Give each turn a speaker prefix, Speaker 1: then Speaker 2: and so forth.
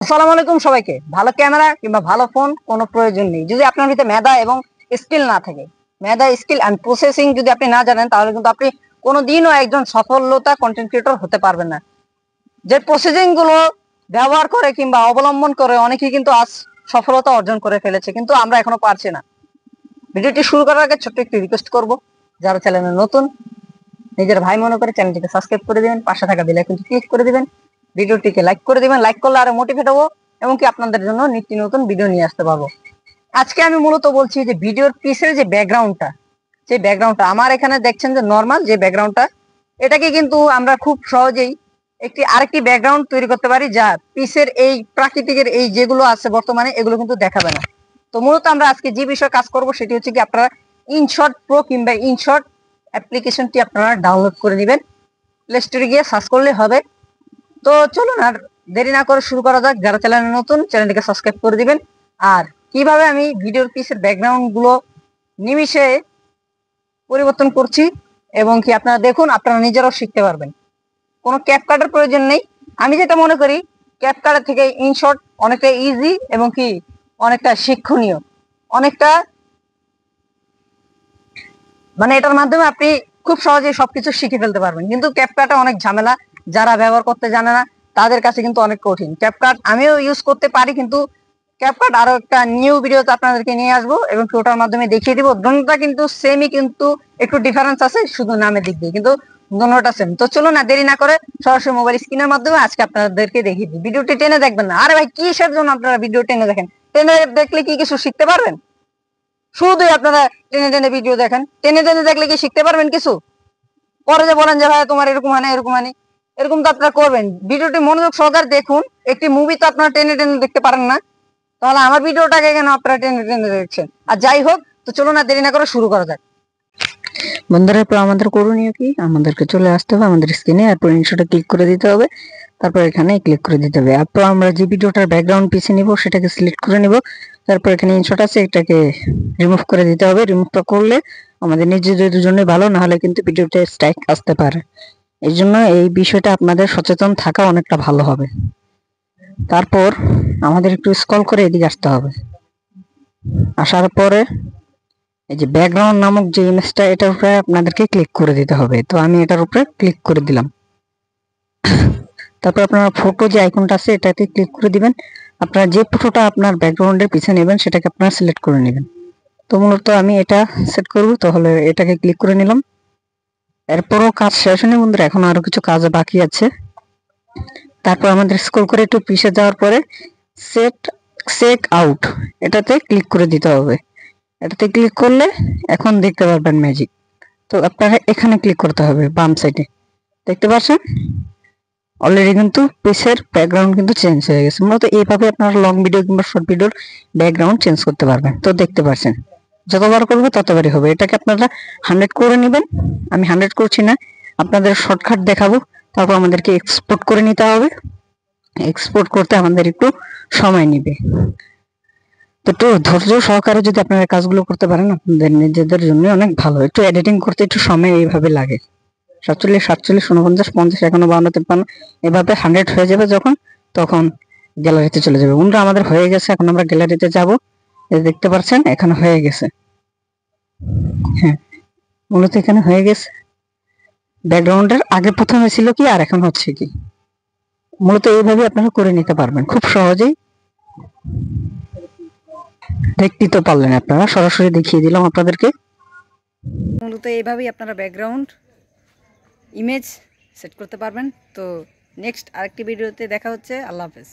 Speaker 1: আসসালামু আলাইকুম সবাইকে। ভালো ক্যামেরা কিংবা ভালো ফোন কোনো প্রয়োজন নেই যদি আপনার ভিতরে মেধা এবং স্কিল না থাকে। মেধা, স্কিল এন্ড প্রসেসিং যদি আপনি না জানেন তাহলে কিন্তু আপনি কোনোদিনও একজন সফলতা কন্টেন্ট ক্রিয়েটর হতে পারবেন না। যে প্রসেসিং গুলো ব্যবহার করে কিংবা অবলম্বন করে অনেকেই কিন্তু আজ সফলতা অর্জন করে ফেলেছে, কিন্তু আমরা এখনো পারছি না। ভিডিওটি শুরু করার আগে ছোট্ট একটি রিকোয়েস্ট করব, যারা চ্যানেলে নতুন নিজের ভাই মনে করে চ্যানেলটিকে সাবস্ক্রাইব করে দিবেন, পাশে থাকা বেল আইকনটি ক্লিক করে দিবেন, ভিডিওটিকে লাইক করে দিবেন। লাইক করলে আরো মোটিভেট হবো এবং কি আপনাদের জন্য নিত্য নতুন ভিডিও নিয়ে আসতে পারবো। আজকে আমি মূলত বলছি যে ভিডিওর পিছের যে ব্যাকগ্রাউন্ডটা আমার এখানে দেখছেন যে নর্মাল যে ব্যাকগ্রাউন্ডটা, এটাকে কিন্তু আমরা খুব সহজেই আরেকটি ব্যাকগ্রাউন্ড তৈরি করতে পারি, যা পিছের এই প্রাকৃতিকের এই যেগুলো আছে বর্তমানে এগুলো কিন্তু দেখাবে না। তো মূলত আমরা আজকে যে বিষয়ে কাজ করব সেটি হচ্ছে কি আপনারা ইনশট প্রো কিংবা ইনশট অ্যাপ্লিকেশনটি আপনারা ডাউনলোড করে নেবেন। প্লে স্টোরে গিয়ে সার্চ করলে হবে। তো চলুন আর দেরি না করে শুরু করা যাক। যারা চ্যানেলে নতুন চ্যানেলটিকে সাবস্ক্রাইব করে দিবেন। আর কিভাবে আমি ভিডিওর পিছের ব্যাকগ্রাউন্ড গুলো নিমিশে পরিবর্তন করছি এবং কি আপনারা দেখুন, আপনারা নিজেরাও শিখতে পারবেন। কোনো ক্যাপকাটের প্রয়োজন নেই। আমি যেটা মনে করি ক্যাপকাটের থেকে ইনশট অনেকটা ইজি এবং কি অনেকটা শিক্ষণীয়, অনেকটা মানে এটার মাধ্যমে আপনি খুব সহজেই সবকিছু শিখে ফেলতে পারবেন। কিন্তু ক্যাপকাটে অনেক ঝামেলা, যারা ব্যবহার করতে জানে না তাদের কাছে কিন্তু অনেক কঠিন। ক্যাপকাট আমিও ইউজ করতে পারি, কিন্তু ক্যাপকাট আরো একটা নিউ ভিডিওতে আপনাদেরকে নিয়ে আসবো এবং ওটার মাধ্যমে দেখিয়ে দিব। দুটোটা কিন্তু সেমই, কিন্তু একটু ডিফারেন্স আছে শুধু নামের দিক দিয়ে, কিন্তু দুটোটা সেম। তো চলুন না দেরি না করে সরাসরি মোবাইল স্ক্রিনের মাধ্যমে আজকে আপনাদেরকে দেখিয়ে দিই। ভিডিওটি টেনে দেখবেন না। আরে ভাই কিসের জন্য আপনারা ভিডিও টেনে দেখেন? টেনে দেখলে কি কিছু শিখতে পারবেন? শুধুই আপনারা টেনে টেনে ভিডিও দেখেন, টেনে টেনে দেখলে কি শিখতে পারবেন কিছু? পরে যে বলেন যে ভাই তোমার এরকম হয় না এরকম হয়নি, এরকম তো আপনারা করবেন। ভিডিওটি মনোযোগ সহকারে দেখুন। একটি মুভি তো আপনারা টেনে টেনে দেখতে পারেন না, তাহলে আমার ভিডিওটাকে কেন আপনারা টেনে টেনে দেখছেন? আর যাই হোক, তো চলুন না দেরি না করে শুরু করা যাক। বন্ধুরা, আমাদের করণীয় কি? আমাদেরকে চলে আসতে হবে আমাদের স্ক্রিনে, এরপর ইনশটে ক্লিক করে দিতে হবে, তারপর এখানে ক্লিক করে দিতে হবে। এরপর আমরা যে ভিডিওটার ব্যাকগ্রাউন্ড পিছে নিব সেটাকে সিলেক্ট করে নিব, তারপর এখানে ইনশট আছে এটাকে রিমুভ করে দিতে হবে। রিমুভটা করলে আমাদের নিজেদের জন্য ভালো, না হলে কিন্তু ভিডিওতে স্ট্রাইক আসতে পারে। এই জন্য এই বিষয়টা আপনাদের সচেতন থাকা অনেকটা ভালো হবে। তারপর আমাদের একটু স্ক্রল করে এদিকে আসতে হবে। আসার পরে এই যে ব্যাকগ্রাউন্ড নামক যে ইমেজটা, এটার উপরে আপনাদেরকে ক্লিক করে দিতে হবে। তো আমি এটার উপরে ক্লিক করে দিলাম। তারপর আপনারা ফটো যে আইকনটা আছে এটাতে ক্লিক করে দিবেন। আপনারা যে ফটোটা আপনার ব্যাকগ্রাউন্ডের পিছে নেবেন সেটাকে আপনারা সিলেক্ট করে নেবেন। তো মূলত আমি এটা সেট করব, তাহলে এটাকে ক্লিক করে নিলাম। এরপরও কাজ শেষ হয়নি বন্ধুরা, এখন আরো কিছু কাজ বাকি আছে। তারপর আমাদের স্ক্রল করে একটু পিছে যাওয়ার পরে সেট চেক আউট এটাতে ক্লিক করে দিতে হবে। এটাতে ক্লিক করলে এখন দেখতে পারবেন ম্যাজিক। তো আপনারা এখানে ক্লিক করতে হবে বাম সাইডে, দেখতে পাচ্ছেন অলরেডি কিন্তু পিসের ব্যাকগ্রাউন্ড কিন্তু চেঞ্জ হয়ে গেছে। মূলত এইভাবে আপনারা লং ভিডিও কিংবা শর্ট ভিডিওর ব্যাকগ্রাউন্ড চেঞ্জ করতে পারবেন। তো দেখতে পাচ্ছেন যতবার করবে ততবারই হবে। এটাকে আপনারা 100 করে নেবেন। আমি 100 করছি না, আপনাদের শর্টকাট দেখাবো। তারপর আমাদেরকে এক্সপোর্ট করে নিতে হবে। এক্সপোর্ট করতে আমাদের একটু সময় নেবে। তো একটু ধৈর্য সহকারে যদি আপনারা কাজগুলো করতে পারেন আপনাদের নিজেদের জন্য অনেক ভালো। একটু এডিটিং করতে একটু সময় এইভাবে লাগে। 47, 47, 49, 50, 51, 52, 53 এভাবে 100 হয়ে যাবে যখন, তখন গ্যালারিতে চলে যাবে। বন্ধুরা আমাদের হয়ে গেছে, এখন আমরা গ্যালারিতে যাব। এই দেখতে পাচ্ছেন এখানে হয়ে গেছে। হ্যাঁ, মূলত এখানে হয়ে গেছে। ব্যাকগ্রাউন্ডের আগে প্রথমে ছিল কি আর এখন হচ্ছে কি, মূলত এইভাবে আপনারা করে নিতে পারবেন খুব সহজেই। দেখতে তো পারলেন, আপনারা সরাসরি দেখিয়ে দিলাম আপনাদেরকে। মূলত এইভাবেই আপনারা ব্যাকগ্রাউন্ড ইমেজ সেট করতে পারবেন। তো নেক্সট আরেকটি ভিডিওতে দেখা হচ্ছে। আল্লাহ হাফেজ।